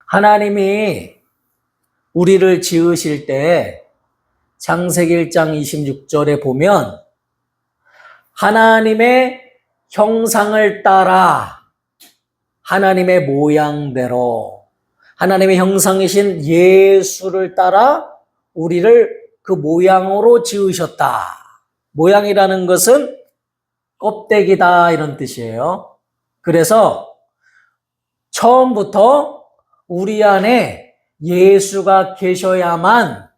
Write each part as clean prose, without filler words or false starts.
하나님이 우리를 지으실 때 창세기 1장 26절에 보면 하나님의 형상을 따라 하나님의 모양대로 하나님의 형상이신 예수를 따라 우리를 그 모양으로 지으셨다. 모양이라는 것은 껍데기다 이런 뜻이에요. 그래서 처음부터 우리 안에 예수가 계셔야만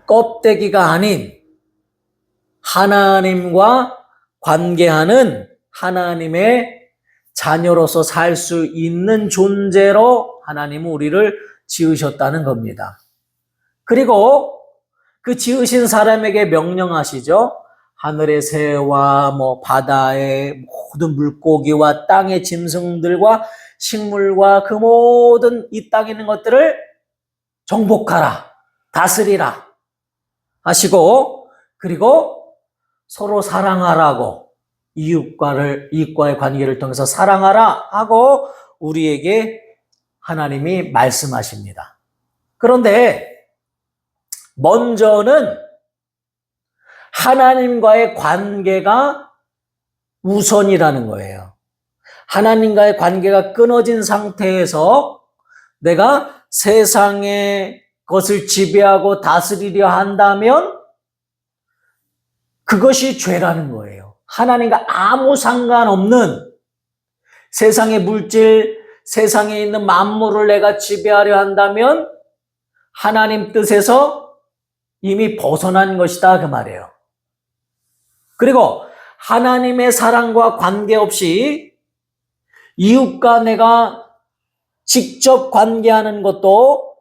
껍데기가 아닌 하나님과 관계하는 하나님의 자녀로서 살 수 있는 존재로 하나님은 우리를 지으셨다는 겁니다. 그리고 그 지으신 사람에게 명령하시죠. 하늘의 새와 바다의 모든 물고기와 땅의 짐승들과 식물과 그 모든 이 땅에 있는 것들을 정복하라, 다스리라 하시고, 그리고 서로 사랑하라고 이웃과의 관계를 통해서 사랑하라 하고 우리에게 하나님이 말씀하십니다. 그런데 먼저는 하나님과의 관계가 우선이라는 거예요. 하나님과의 관계가 끊어진 상태에서 내가 세상의 것을 지배하고 다스리려 한다면 그것이 죄라는 거예요. 하나님과 아무 상관없는 세상의 물질, 세상에 있는 만물을 내가 지배하려 한다면 하나님 뜻에서 이미 벗어난 것이다 그 말이에요. 그리고 하나님의 사랑과 관계없이 이웃과 내가 직접 관계하는 것도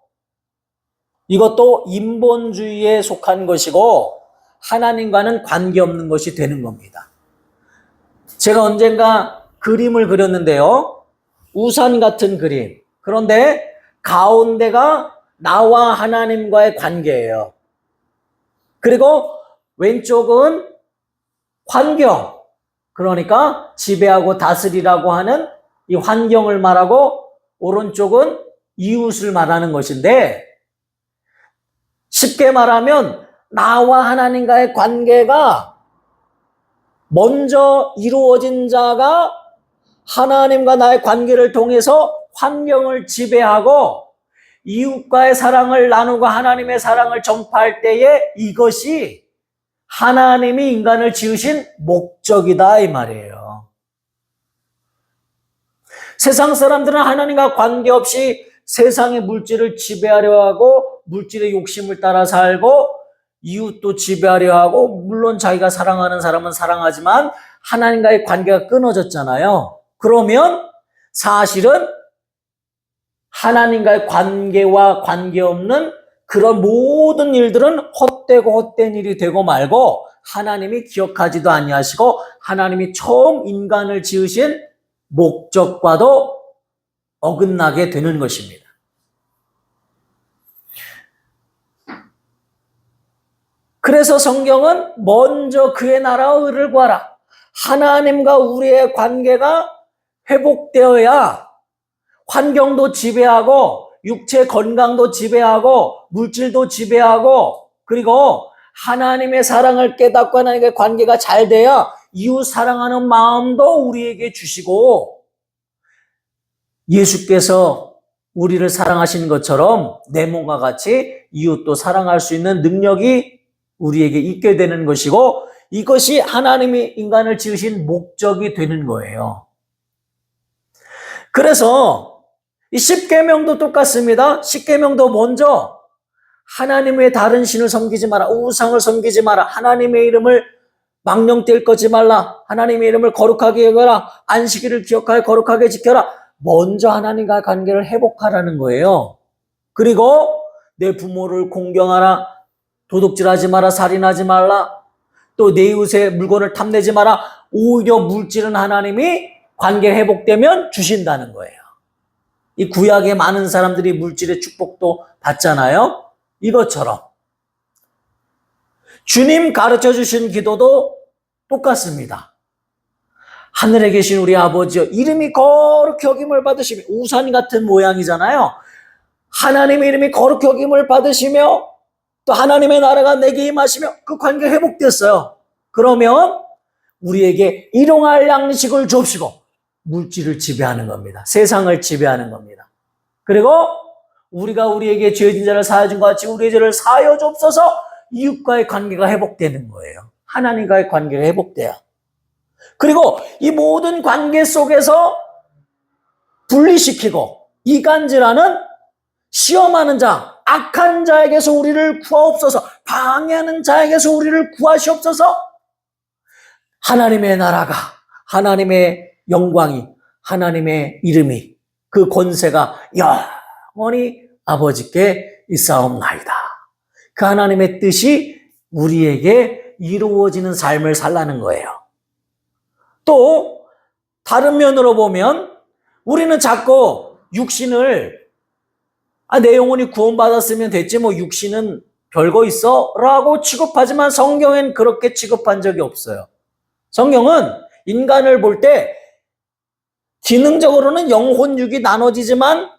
이것도 인본주의에 속한 것이고 하나님과는 관계없는 것이 되는 겁니다. 제가 언젠가 그림을 그렸는데요. 우산 같은 그림. 그런데 가운데가 나와 하나님과의 관계예요. 그리고 왼쪽은 환경. 그러니까 지배하고 다스리라고 하는 이 환경을 말하고 오른쪽은 이웃을 말하는 것인데 쉽게 말하면 나와 하나님과의 관계가 먼저 이루어진 자가 하나님과 나의 관계를 통해서 환경을 지배하고 이웃과의 사랑을 나누고 하나님의 사랑을 전파할 때에 이것이 하나님이 인간을 지으신 목적이다 이 말이에요. 세상 사람들은 하나님과 관계없이 세상의 물질을 지배하려 하고 물질의 욕심을 따라 살고 이웃도 지배하려 하고 물론 자기가 사랑하는 사람은 사랑하지만 하나님과의 관계가 끊어졌잖아요. 그러면 사실은 하나님과의 관계와 관계없는 그런 모든 일들은 헛되고 헛된 일이 되고 말고 하나님이 기억하지도 아니하시고 하나님이 처음 인간을 지으신 목적과도 어긋나게 되는 것입니다. 그래서 성경은 먼저 그의 나라와 의를 구하라. 하나님과 우리의 관계가 회복되어야 환경도 지배하고 육체 건강도 지배하고 물질도 지배하고 그리고 하나님의 사랑을 깨닫고 하나님의 관계가 잘 돼야 이웃 사랑하는 마음도 우리에게 주시고 예수께서 우리를 사랑하신 것처럼 내 몸과 같이 이웃도 사랑할 수 있는 능력이 우리에게 있게 되는 것이고 이것이 하나님이 인간을 지으신 목적이 되는 거예요. 그래서 이 십계명도 똑같습니다. 십계명도 먼저 하나님 외에 다른 신을 섬기지 마라. 우상을 섬기지 마라. 하나님의 이름을 망령될 거지 말라. 하나님의 이름을 거룩하게 여겨라. 안식일을 기억하여 거룩하게 지켜라. 먼저 하나님과 관계를 회복하라는 거예요. 그리고 내 부모를 공경하라. 도둑질하지 마라. 살인하지 말라. 또 내 이웃의 물건을 탐내지 마라. 오히려 물질은 하나님이 관계 회복되면 주신다는 거예요. 이 구약에 많은 사람들이 물질의 축복도 받잖아요. 이것처럼 주님 가르쳐 주신 기도도 똑같습니다. 하늘에 계신 우리 아버지여, 이름이 거룩히 여김을 받으시며, 우산 같은 모양이잖아요. 하나님의 이름이 거룩히 여김을 받으시며 또 하나님의 나라가 내게 임하시며, 그 관계가 회복됐어요. 그러면 우리에게 일용할 양식을 줍시고, 물질을 지배하는 겁니다. 세상을 지배하는 겁니다. 그리고 우리가 우리에게 죄진 자를 사하여 준 것 같이 우리의 죄를 사하여 줍소서, 이웃과의 관계가 회복되는 거예요. 하나님과의 관계가 회복돼요. 그리고 이 모든 관계 속에서 분리시키고 이간질하는, 시험하는 자, 악한 자에게서 우리를 구하옵소서, 방해하는 자에게서 우리를 구하시옵소서, 하나님의 나라가, 하나님의 영광이, 하나님의 이름이, 그 권세가 영원히 아버지께 있사옵나이다. 그 하나님의 뜻이 우리에게 이루어지는 삶을 살라는 거예요. 또 다른 면으로 보면 우리는 자꾸 육신을 내 영혼이 구원받았으면 됐지 뭐 육신은 별거 있어? 라고 취급하지만 성경엔 그렇게 취급한 적이 없어요. 성경은 인간을 볼 때 기능적으로는 영혼, 육이 나눠지지만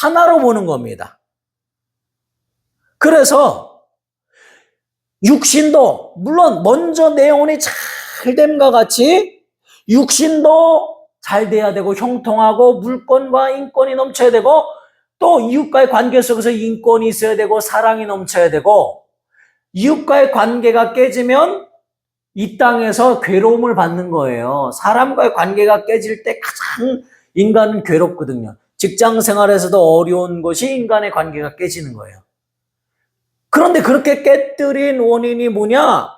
하나로 보는 겁니다. 그래서 육신도 물론 먼저 내 영혼이 잘됨과 같이 육신도 잘 돼야 되고 형통하고 물권과 인권이 넘쳐야 되고 또 이웃과의 관계 속에서 인권이 있어야 되고 사랑이 넘쳐야 되고, 이웃과의 관계가 깨지면 이 땅에서 괴로움을 받는 거예요. 사람과의 관계가 깨질 때 가장 인간은 괴롭거든요. 직장 생활에서도 어려운 것이 인간의 관계가 깨지는 거예요. 그런데 그렇게 깨뜨린 원인이 뭐냐?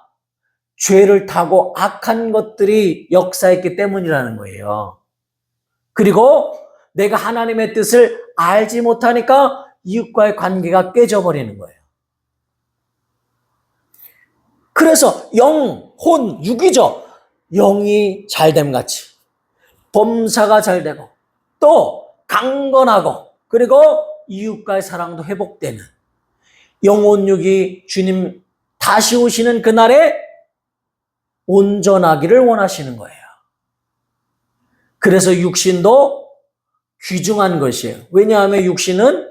죄를 타고 악한 것들이 역사했기 때문이라는 거예요. 그리고 내가 하나님의 뜻을 알지 못하니까 이웃과의 관계가 깨져버리는 거예요. 그래서 영, 혼, 육이죠. 영이 잘됨 같이 범사가 잘 되고 또 강건하고 그리고 이웃과의 사랑도 회복되는 영혼, 육이 주님 다시 오시는 그날에 온전하기를 원하시는 거예요. 그래서 육신도 귀중한 것이에요. 왜냐하면 육신은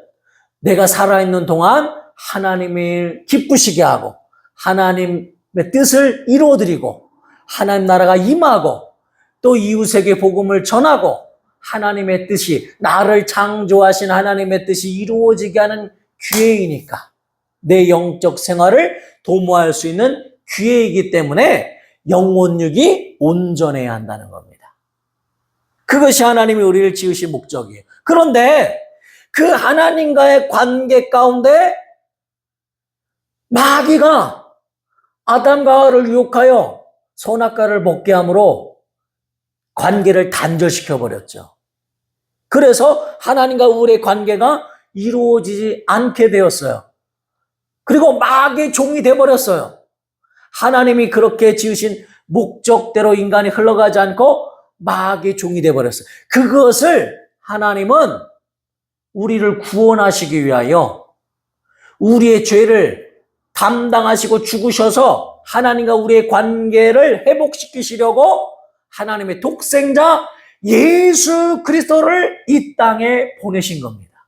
내가 살아있는 동안 하나님의 일 기쁘시게 하고 하나님의 뜻을 이루어드리고 하나님 나라가 임하고 또 이웃에게 복음을 전하고 하나님의 뜻이, 나를 창조하신 하나님의 뜻이 이루어지게 하는 기회이니까, 내 영적 생활을 도모할 수 있는 기회이기 때문에 영혼육이 온전해야 한다는 겁니다. 그것이 하나님이 우리를 지으신 목적이에요. 그런데 그 하나님과의 관계 가운데 마귀가 아담과 하와를 유혹하여 선악과를 먹게 함으로 관계를 단절시켜 버렸죠. 그래서 하나님과 우리의 관계가 이루어지지 않게 되었어요. 그리고 마귀의 종이 되어버렸어요. 하나님이 그렇게 지으신 목적대로 인간이 흘러가지 않고 마귀의 종이 되어버렸어요. 그것을 하나님은 우리를 구원하시기 위하여 우리의 죄를 담당하시고 죽으셔서 하나님과 우리의 관계를 회복시키시려고 하나님의 독생자 예수 그리스도를 이 땅에 보내신 겁니다.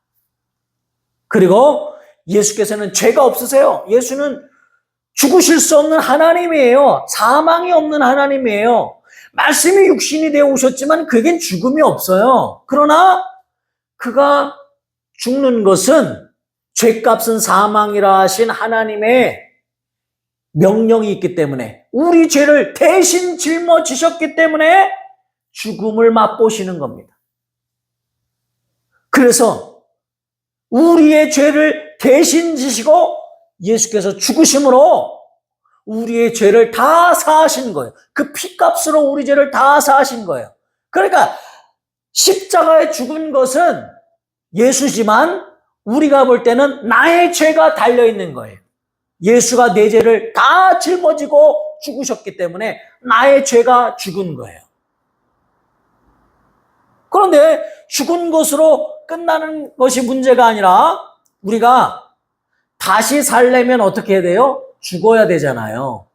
그리고 예수께서는 죄가 없으세요. 예수는 죽으실 수 없는 하나님이에요. 사망이 없는 하나님이에요. 말씀이 육신이 되어 오셨지만 그에겐 죽음이 없어요. 그러나 그가 죽는 것은 죄값은 사망이라 하신 하나님의 명령이 있기 때문에, 우리 죄를 대신 짊어지셨기 때문에 죽음을 맛보시는 겁니다. 그래서 우리의 죄를 대신 지시고 예수께서 죽으심으로 우리의 죄를 다 사하신 거예요. 그 피값으로 우리 죄를 다 사하신 거예요. 그러니까 십자가에 죽은 것은 예수지만 우리가 볼 때는 나의 죄가 달려있는 거예요. 예수가 내 죄를 다 짊어지고 죽으셨기 때문에 나의 죄가 죽은 거예요. 그런데 죽은 것으로 끝나는 것이 문제가 아니라 우리가 다시 살려면 어떻게 해야 돼요? 죽어야 되잖아요.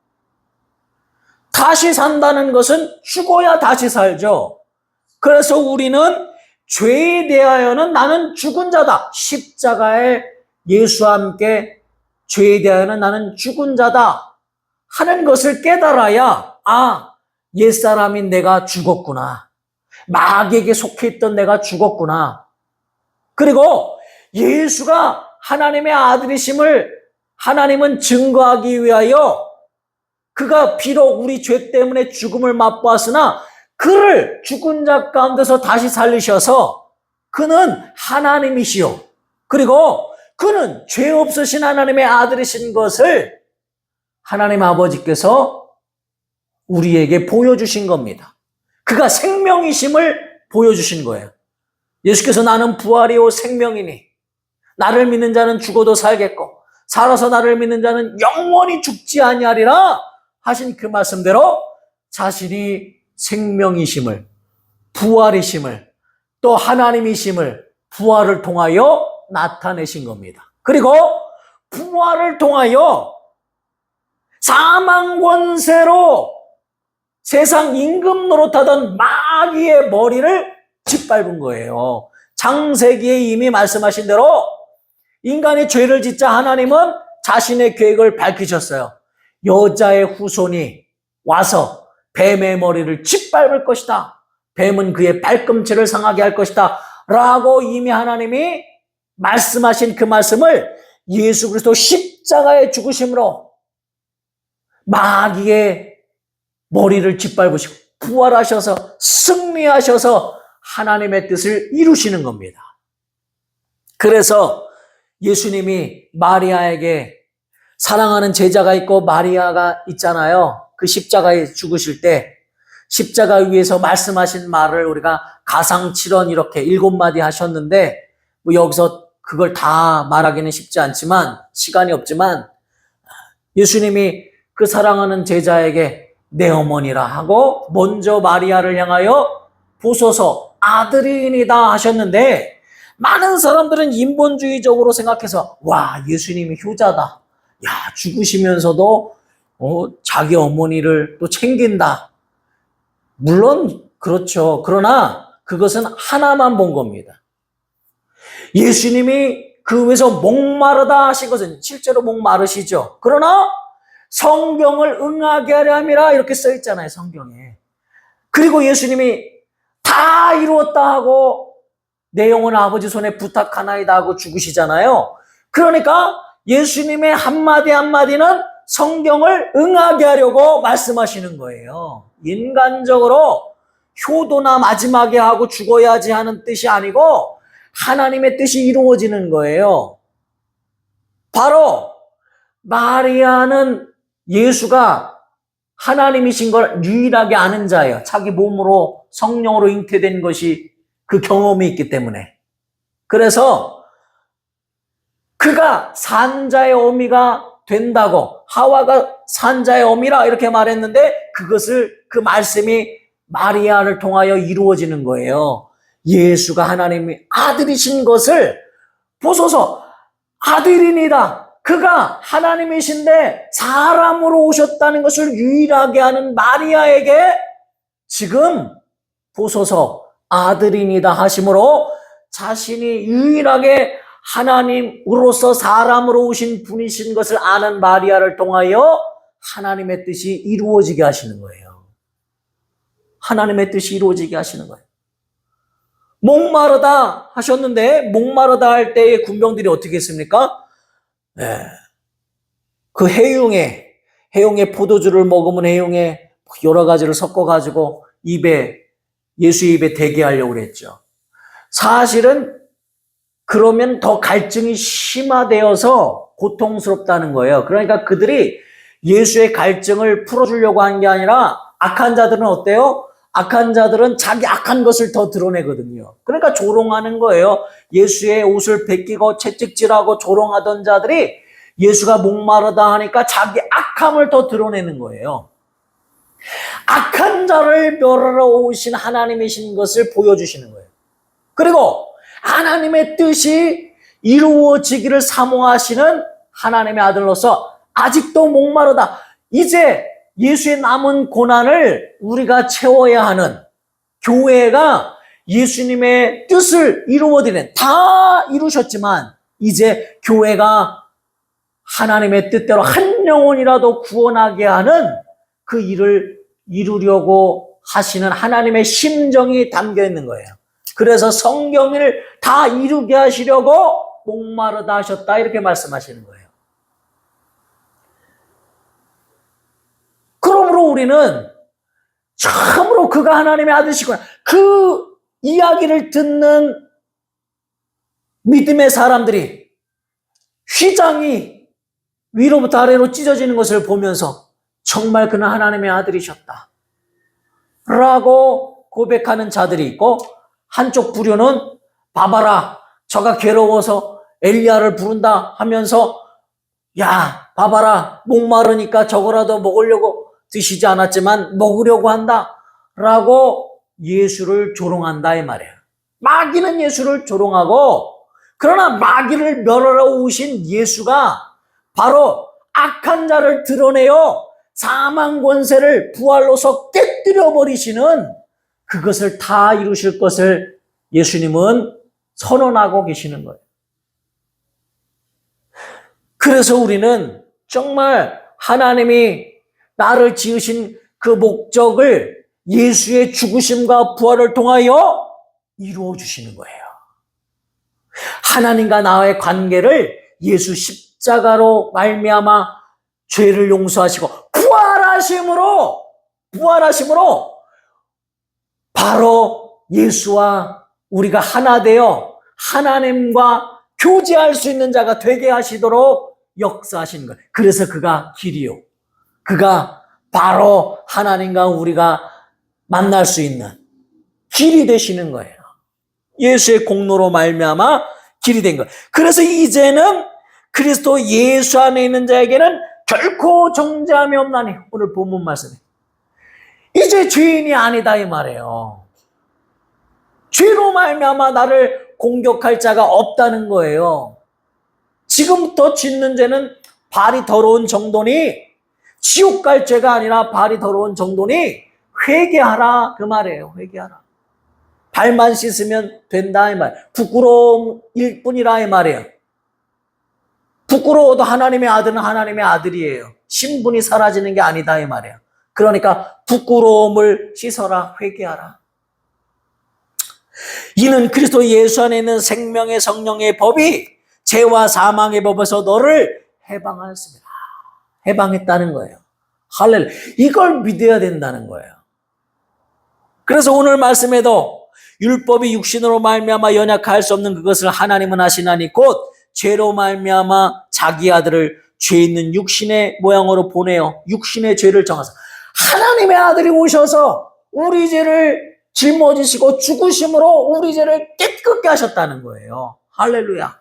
다시 산다는 것은 죽어야 다시 살죠. 그래서 우리는 죄에 대하여는 나는 죽은 자다. 십자가에 예수와 함께 죄에 대하여는 나는 죽은 자다 하는 것을 깨달아야 옛사람인 내가 죽었구나. 마귀에게 속해 있던 내가 죽었구나. 그리고 예수가 하나님의 아들이심을 하나님은 증거하기 위하여 그가 비록 우리 죄 때문에 죽음을 맛보았으나 그를 죽은 자 가운데서 다시 살리셔서 그는 하나님이시요. 그리고 그는 죄 없으신 하나님의 아들이신 것을 하나님 아버지께서 우리에게 보여주신 겁니다. 그가 생명이심을 보여주신 거예요. 예수께서 나는 부활이요 생명이니 나를 믿는 자는 죽어도 살겠고 살아서 나를 믿는 자는 영원히 죽지 아니하리라 하신 그 말씀대로 자신이 생명이심을, 부활이심을, 또 하나님이심을 부활을 통하여 나타내신 겁니다. 그리고 부활을 통하여 사망 권세로 세상 임금 노릇하던 마귀의 머리를 짓밟은 거예요. 창세기에 이미 말씀하신 대로 인간이 죄를 짓자 하나님은 자신의 계획을 밝히셨어요. 여자의 후손이 와서 뱀의 머리를 짓밟을 것이다. 뱀은 그의 발꿈치를 상하게 할 것이다. 라고 이미 하나님이 말씀하신 그 말씀을 예수 그리스도 십자가의 죽으심으로 마귀의 머리를 짓밟으시고 부활하셔서 승리하셔서 하나님의 뜻을 이루시는 겁니다. 그래서 예수님이 마리아에게 사랑하는 제자가 있고 마리아가 있잖아요. 그 십자가에 죽으실 때 십자가 위에서 말씀하신 말을 우리가 가상칠언 이렇게 7마디 하셨는데 뭐 여기서 그걸 다 말하기는 쉽지 않지만 시간이 없지만 예수님이 그 사랑하는 제자에게 내 어머니라 하고 먼저 마리아를 향하여 보소서 아들이니이다 하셨는데 많은 사람들은 인본주의적으로 생각해서 와 예수님이 효자다. 야 죽으시면서도 자기 어머니를 또 챙긴다. 물론 그렇죠. 그러나 그것은 하나만 본 겁니다. 예수님이 그 위에서 목마르다 하신 것은 실제로 목마르시죠. 그러나 성경을 응하게 하려 함이라 이렇게 써 있잖아요. 성경에. 그리고 예수님이 다 이루었다 하고 내 영혼 아버지 손에 부탁하나이다 하고 죽으시잖아요. 그러니까 예수님의 한마디 한마디는 성경을 응하게 하려고 말씀하시는 거예요. 인간적으로 효도나 마지막에 하고 죽어야지 하는 뜻이 아니고 하나님의 뜻이 이루어지는 거예요. 바로 마리아는 예수가 하나님이신 걸 유일하게 아는 자예요. 자기 몸으로 성령으로 잉태된 것이 그 경험이 있기 때문에. 그래서 그가 산자의 어미가 된다고 하와가 산자의 어미라 이렇게 말했는데 그것을 그 말씀이 마리아를 통하여 이루어지는 거예요. 예수가 하나님의 아들이신 것을 보소서 아들이니다. 그가 하나님이신데 사람으로 오셨다는 것을 유일하게 아는 마리아에게 지금 보소서 아들이니다 하심으로 자신이 유일하게 하나님으로서 사람으로 오신 분이신 것을 아는 마리아를 통하여 하나님의 뜻이 이루어지게 하시는 거예요. 하나님의 뜻이 이루어지게 하시는 거예요. 목마르다 하셨는데 목마르다 할 때의 군병들이 어떻게 했습니까? 그 해용에 포도주를 먹으면 해용에 여러 가지를 섞어가지고 예수의 입에 대게 하려고 그랬죠. 사실은 그러면 더 갈증이 심화되어서 고통스럽다는 거예요. 그러니까 그들이 예수의 갈증을 풀어주려고 한 게 아니라 악한 자들은 어때요? 악한 자들은 자기 악한 것을 더 드러내거든요. 그러니까 조롱하는 거예요. 예수의 옷을 베끼고 채찍질하고 조롱하던 자들이 예수가 목마르다 하니까 자기 악함을 더 드러내는 거예요. 악한 자를 멸하러 오신 하나님이신 것을 보여주시는 거예요. 그리고 하나님의 뜻이 이루어지기를 사모하시는 하나님의 아들로서 아직도 목마르다. 이제 예수의 남은 고난을 우리가 채워야 하는 교회가 예수님의 뜻을 이루어드리는, 다 이루셨지만 이제 교회가 하나님의 뜻대로 한 영혼이라도 구원하게 하는 그 일을 이루려고 하시는 하나님의 심정이 담겨 있는 거예요. 그래서 성경을 다 이루게 하시려고 목마르다 하셨다, 이렇게 말씀하시는 거예요. 그러므로 우리는 참으로 그가 하나님의 아들이시구나, 그 이야기를 듣는 믿음의 사람들이 휘장이 위로부터 아래로 찢어지는 것을 보면서 정말 그는 하나님의 아들이셨다 라고 고백하는 자들이 있고, 한쪽 부류는 봐봐라, 저가 괴로워서 엘리야를 부른다 하면서, 야 봐봐라, 목마르니까 저거라도 먹으려고 드시지 않았지만 먹으려고 한다 라고 예수를 조롱한다 이 말이에요. 마귀는 예수를 조롱하고, 그러나 마귀를 멸하러 오신 예수가 바로 악한 자를 드러내어 사망 권세를 부활로서 깨뜨려 버리시는, 그것을 다 이루실 것을 예수님은 선언하고 계시는 거예요. 그래서 우리는 정말 하나님이 나를 지으신 그 목적을 예수의 죽으심과 부활을 통하여 이루어 주시는 거예요. 하나님과 나의 관계를 예수 십자가로 말미암아 죄를 용서하시고 부활하심으로 바로 예수와 우리가 하나 되어 하나님과 교제할 수 있는 자가 되게 하시도록 역사하시는 거예요. 그래서 그가 길이요, 그가 바로 하나님과 우리가 만날 수 있는 길이 되시는 거예요. 예수의 공로로 말미암아 길이 된 거예요. 그래서 이제는 그리스도 예수 안에 있는 자에게는 결코 정죄함이 없나니, 오늘 본문 말씀에 이제 죄인이 아니다 이 말이에요. 죄로 말미암아 나를 공격할 자가 없다는 거예요. 지금부터 짓는 죄는 발이 더러운 정도니, 지옥 갈 죄가 아니라 발이 더러운 정도니 회개하라 그 말이에요. 회개하라. 발만 씻으면 된다 이 말. 부끄러움일 뿐이라 이 말이에요. 부끄러워도 하나님의 아들은 하나님의 아들이에요. 신분이 사라지는 게 아니다 이 말이에요. 그러니까 부끄러움을 씻어라, 회개하라. 이는 그리스도 예수 안에 있는 생명의 성령의 법이 죄와 사망의 법에서 너를 해방하였습니다. 해방했다는 거예요. 할렐루야. 이걸 믿어야 된다는 거예요. 그래서 오늘 말씀에도 율법이 육신으로 말미암아 연약할 수 없는 그것을 하나님은 하시나니 곧 죄로 말미암아 자기 아들을 죄 있는 육신의 모양으로 보내어 육신의 죄를 정하사, 하나님의 아들이 오셔서 우리 죄를 짊어지시고 죽으심으로 우리 죄를 깨끗게 하셨다는 거예요. 할렐루야.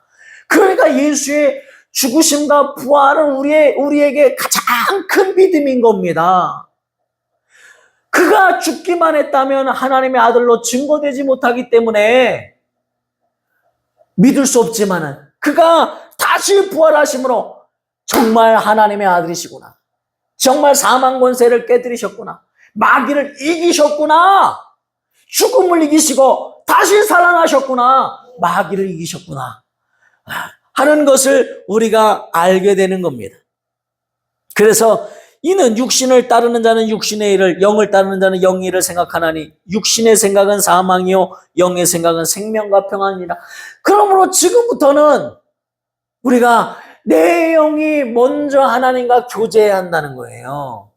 그러니까 예수의 죽으심과 부활은 우리에게 가장 큰 믿음인 겁니다. 그가 죽기만 했다면 하나님의 아들로 증거되지 못하기 때문에 믿을 수 없지만은, 그가 다시 부활하심으로 정말 하나님의 아들이시구나, 정말 사망 권세를 깨뜨리셨구나, 마귀를 이기셨구나, 죽음을 이기시고 다시 살아나셨구나, 마귀를 이기셨구나 하는 것을 우리가 알게 되는 겁니다. 그래서 이는 육신을 따르는 자는 육신의 일을, 영을 따르는 자는 영의 일을 생각하나니 육신의 생각은 사망이요 영의 생각은 생명과 평안이라. 그러므로 지금부터는 우리가 내 영이 먼저 하나님과 교제해야 한다는 거예요.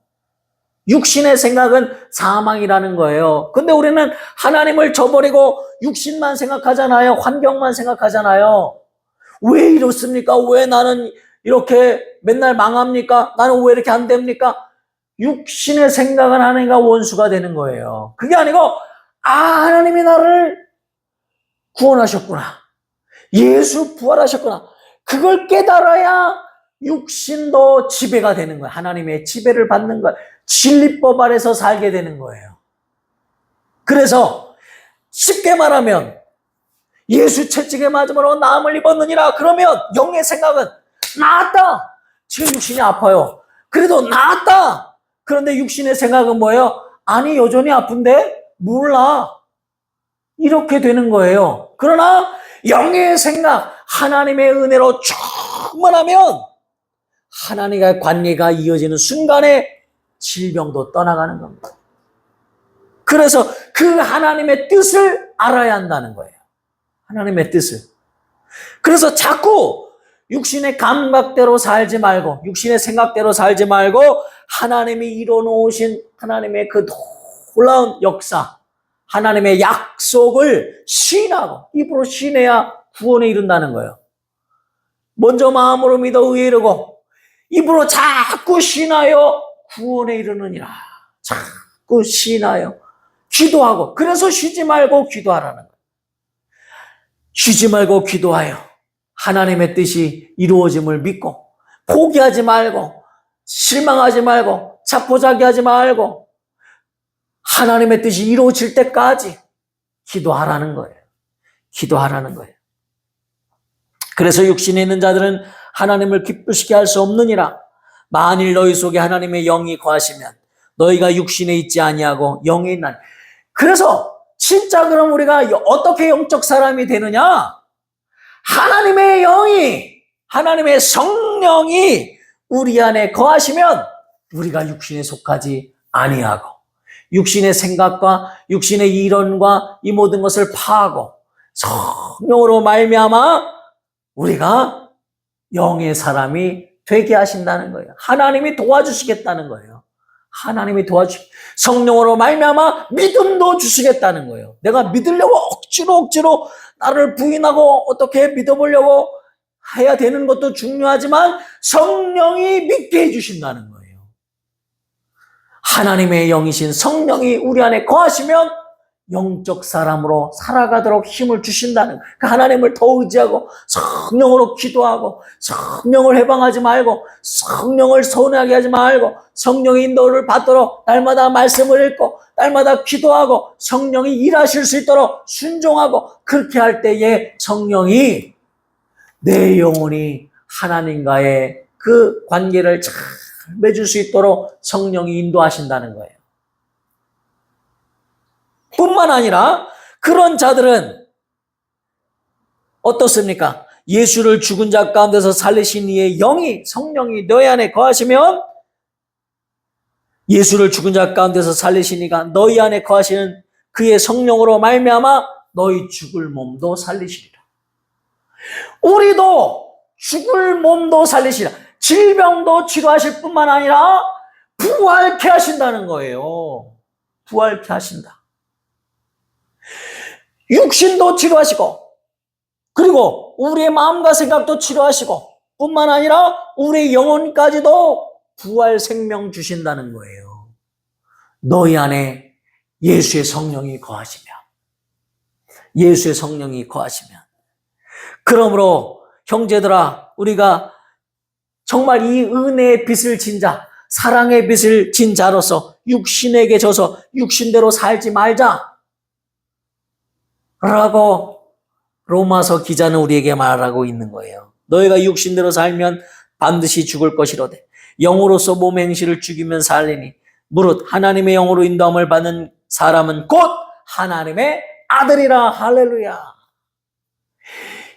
육신의 생각은 사망이라는 거예요. 근데 우리는 하나님을 저버리고 육신만 생각하잖아요. 환경만 생각하잖아요. 왜 이렇습니까? 왜 나는 이렇게 맨날 망합니까? 나는 왜 이렇게 안 됩니까? 육신의 생각은 하나님과 원수가 되는 거예요. 그게 아니고, 하나님이 나를 구원하셨구나, 예수 부활하셨구나, 그걸 깨달아야 육신도 지배가 되는 거예요. 하나님의 지배를 받는 거예요. 진리법 아래서 살게 되는 거예요. 그래서 쉽게 말하면 예수 채찍에 맞음으로 나음을 입었느니라 그러면 영의 생각은 나았다, 지금 육신이 아파요, 그래도 나았다, 그런데 육신의 생각은 뭐예요? 아니, 여전히 아픈데? 몰라. 이렇게 되는 거예요. 그러나 영의 생각, 하나님의 은혜로 충만하면 하나님과의 관계가 이어지는 순간에 질병도 떠나가는 겁니다. 그래서 그 하나님의 뜻을 알아야 한다는 거예요. 하나님의 뜻을. 그래서 자꾸 육신의 감각대로 살지 말고, 육신의 생각대로 살지 말고, 하나님이 이뤄놓으신 하나님의 그 놀라운 역사, 하나님의 약속을 신하고, 입으로 신해야 구원에 이른다는 거예요. 먼저 마음으로 믿어 의에 이르고, 입으로 자꾸 신하여 구원에 이르느니라. 자꾸 신하여 기도하고, 그래서 쉬지 말고 기도하라는 거예요. 쉬지 말고 기도하여 하나님의 뜻이 이루어짐을 믿고, 포기하지 말고, 실망하지 말고, 자포자기하지 말고, 하나님의 뜻이 이루어질 때까지 기도하라는 거예요. 기도하라는 거예요. 그래서 육신에 있는 자들은 하나님을 기쁘시게 할 수 없느니라. 만일 너희 속에 하나님의 영이 거하시면 너희가 육신에 있지 아니하고 영에 있나니. 그래서 진짜 그럼 우리가 어떻게 영적 사람이 되느냐? 하나님의 영이, 하나님의 성령이 우리 안에 거하시면 우리가 육신에 속하지 아니하고, 육신의 생각과 육신의 이론과 이 모든 것을 파하고 성령으로 말미암아 우리가 영의 사람이 되게 하신다는 거예요. 하나님이 도와주시겠다는 거예요. 하나님이 성령으로 말미암아 믿음도 주시겠다는 거예요. 내가 믿으려고 억지로 나를 부인하고 어떻게 믿어보려고 해야 되는 것도 중요하지만 성령이 믿게 해주신다는 거예요. 하나님의 영이신 성령이 우리 안에 거하시면 영적 사람으로 살아가도록 힘을 주신다는 거예요. 하나님을 더 의지하고 성령으로 기도하고, 성령을 해방하지 말고, 성령을 서운하게 하지 말고, 성령의 인도를 받도록 날마다 말씀을 읽고 날마다 기도하고 성령이 일하실 수 있도록 순종하고, 그렇게 할 때에 성령이 내 영혼이 하나님과의 그 관계를 잘 맺을 수 있도록 성령이 인도하신다는 거예요. 뿐만 아니라 그런 자들은 어떻습니까? 예수를 죽은 자 가운데서 살리신 이의 영이, 성령이 너희 안에 거하시면, 예수를 죽은 자 가운데서 살리신 이가 너희 안에 거하시는 그의 성령으로 말미암아 너희 죽을 몸도 살리시리라. 우리도 죽을 몸도 살리시라. 질병도 치료하실 뿐만 아니라 부활케 하신다는 거예요. 부활케 하신다. 육신도 치료하시고, 그리고 우리의 마음과 생각도 치료하시고, 뿐만 아니라 우리의 영혼까지도 부활 생명 주신다는 거예요. 너희 안에 예수의 성령이 거하시면, 예수의 성령이 거하시면. 그러므로 형제들아, 우리가 정말 이 은혜의 빛을 진 자, 사랑의 빛을 진 자로서 육신에게 져서 육신대로 살지 말자 라고 로마서 기자는 우리에게 말하고 있는 거예요. 너희가 육신대로 살면 반드시 죽을 것이로되 영으로서 몸의 행실을 죽이면 살리니 무릇 하나님의 영으로 인도함을 받는 사람은 곧 하나님의 아들이라. 할렐루야.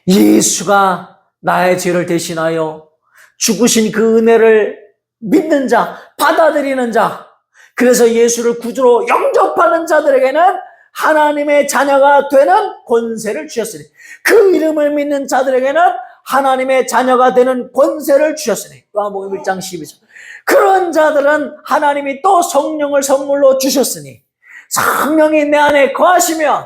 예수가 나의 죄를 대신하여 죽으신 그 은혜를 믿는 자, 받아들이는 자, 그래서 예수를 구주로 영접하는 자들에게는 하나님의 자녀가 되는 권세를 주셨으니, 그 이름을 믿는 자들에게는 하나님의 자녀가 되는 권세를 주셨으니. 요한복음 1장 12절. 그런 자들은 하나님이 또 성령을 선물로 주셨으니, 성령이 내 안에 거하시면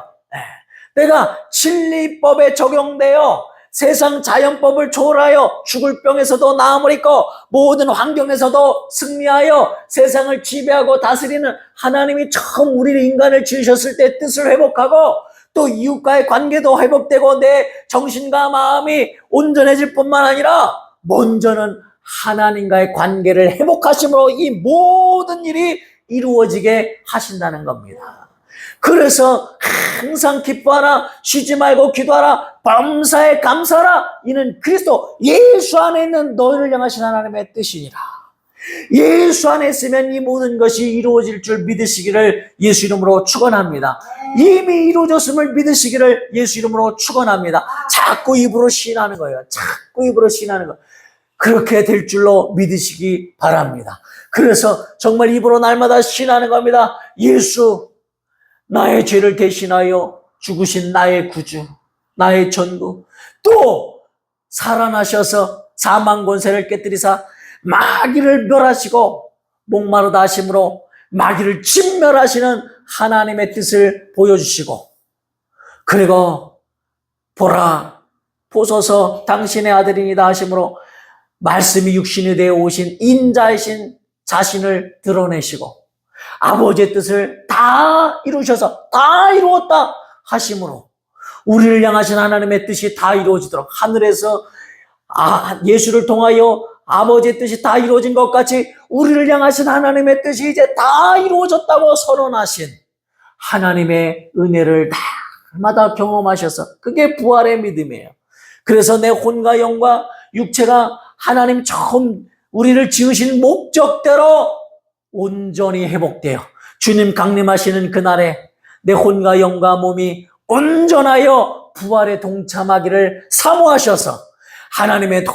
내가 진리법에 적용되어 세상 자연법을 초월하여 죽을 병에서도 나음을 입고 모든 환경에서도 승리하여 세상을 지배하고 다스리는 하나님이 처음 우리 인간을 지으셨을 때 뜻을 회복하고, 또 이웃과의 관계도 회복되고 내 정신과 마음이 온전해질 뿐만 아니라 먼저는 하나님과의 관계를 회복하심으로 이 모든 일이 이루어지게 하신다는 겁니다. 그래서 항상 기뻐하라, 쉬지 말고 기도하라, 범사에 감사하라. 이는 그리스도 예수 안에 있는 너희를 향하신 하나님의 뜻이니라. 예수 안에 있으면 이 모든 것이 이루어질 줄 믿으시기를 예수 이름으로 축원합니다. 이미 이루어졌음을 믿으시기를 예수 이름으로 축원합니다. 자꾸 입으로 시인하는 거예요. 자꾸 입으로 시인하는 거. 그렇게 될 줄로 믿으시기 바랍니다. 그래서 정말 입으로 날마다 시인하는 겁니다. 예수, 나의 죄를 대신하여 죽으신 나의 구주, 나의 전부, 또 살아나셔서 사망 권세를 깨뜨리사 마귀를 멸하시고 목마르다 하심으로 마귀를 진멸하시는 하나님의 뜻을 보여주시고, 그리고 보라 보소서 당신의 아들이니다 하심으로 말씀이 육신이 되어 오신 인자이신 자신을 드러내시고 아버지의 뜻을 다 이루셔서 다 이루었다 하심으로 우리를 향하신 하나님의 뜻이 다 이루어지도록, 하늘에서 예수를 통하여 아버지의 뜻이 다 이루어진 것 같이 우리를 향하신 하나님의 뜻이 이제 다 이루어졌다고 선언하신 하나님의 은혜를 날마다 경험하셔서, 그게 부활의 믿음이에요. 그래서 내 혼과 영과 육체가 하나님 처음 우리를 지으신 목적대로 온전히 회복되어 주님 강림하시는 그날에 내 혼과 영과 몸이 온전하여 부활에 동참하기를 사모하셔서 하나님의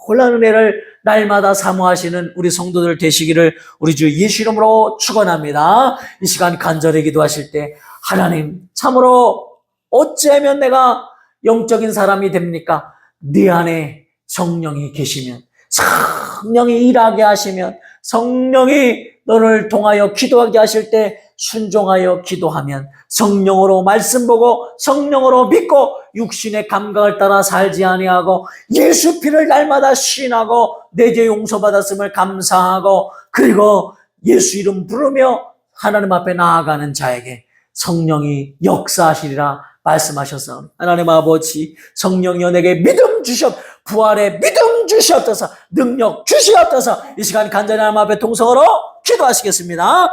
놀라운 은혜를 날마다 사모하시는 우리 성도들 되시기를 우리 주 예수 이름으로 축원합니다. 이 시간 간절히 기도하실 때, 하나님 참으로 어찌하면 내가 영적인 사람이 됩니까? 네 안에 성령이 계시면, 성령이 일하게 하시면, 성령이 너를 통하여 기도하게 하실 때 순종하여 기도하면, 성령으로 말씀 보고 성령으로 믿고 육신의 감각을 따라 살지 아니하고 예수 피를 날마다 신하고 내 죄 용서받았음을 감사하고 그리고 예수 이름 부르며 하나님 앞에 나아가는 자에게 성령이 역사하시리라 말씀하셔서, 하나님 아버지, 성령이여 내게 믿음 주시옵소서, 부활의 믿음 주시옵소서, 능력 주시옵소서. 이 시간 간절히 하나님 앞에 동성으로 기도하시겠습니다.